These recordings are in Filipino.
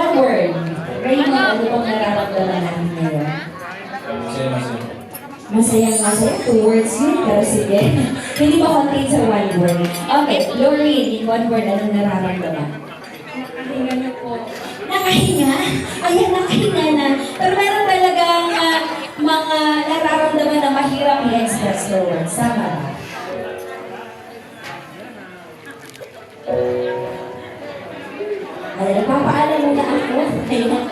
one word. Raymond, ano bang nararamdaman natin ngayon? Masayang-masaya. 2 words yun, pero sige. Hindi ba contain sa 1 word? Okay, Lorraine, in 1 word, anong nararamdaman? Nakahinga na po. Nakahinga? Ayan, nakahinga na. Pero meron talagang mga nararamdaman na mahirap i-express through words. Tama ba? Ay, nagpapaalam muna ako. Ayan.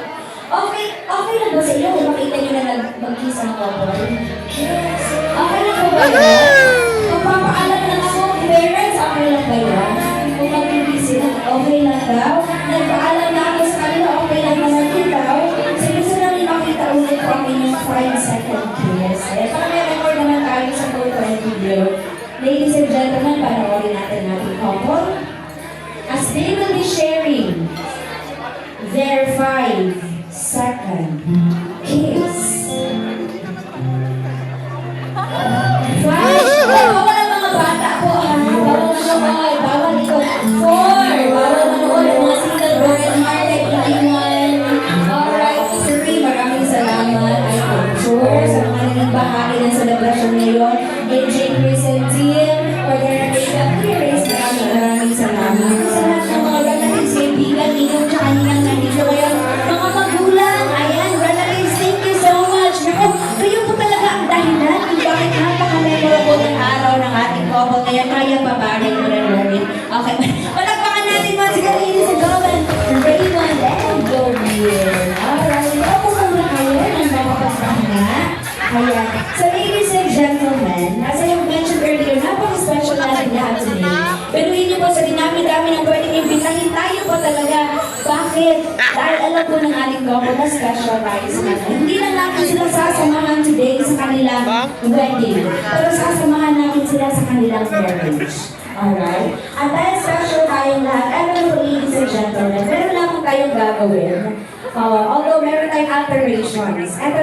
Okay lang ba sa iyo kung makita niyo na mag-kiss ang couple? Okay lang ba ba yan? Magpapaalam lang ako, parents, okay lang ba yan? Kung mag-kiss sila, okay lang daw? Nagpaalam na ako sa kanila, okay lang naman din daw? So gusto namin makita ulit po ang inyong 5-second kiss. Eh, para may record naman tayo sa photo and video. Ladies and gentlemen, panoorin natin natin couple. As they will be sharing their 5-second kiss. 5. Bawal ang mga bata po, ha? Bawal manood. Bawal ito. 4. Bawal manood ang mga single broken hearted. Anyone? Alright. 3. Maraming salamat. Ay, culture. Sa mga naging bahagi ng celebration ngayon. AJ Crescent Team. For their makeup clearance. Maraming salamat. Sa lahat ng mga relatives, kaibigan, inyong tsaka nilang nandito ngayon. Mga magulang, ayan, relatives, thank you so much. Naku, kayo po talaga ang dahilan kung bakit napaka-memorable ng araw ng ating couple. Kaya kaya pabaray mo na namin. Okay, palagpakan natin mga siga, ladies and gentlemen, Raymond and Gabriel. Alright, opo muna kayo ng makapagpahinga. Ayan, so ladies and gentlemen, as I have mentioned earlier, napaka-special natin lahat today. Pero hindi po sa dinami-dami ng pwedeng imbitahin tayo po talaga. Bakit? Dahil alam po ng ating couple na specialized na. Hindi lang natin sila sasamahan today sa kanilang wedding. Pero sasamahan natin sila sa kanilang marriage. Alright? At dahil special tayong lahat, eto na po ladies and gentlemen, meron lang po tayong gagawin. Although meron tayong alterations, eto na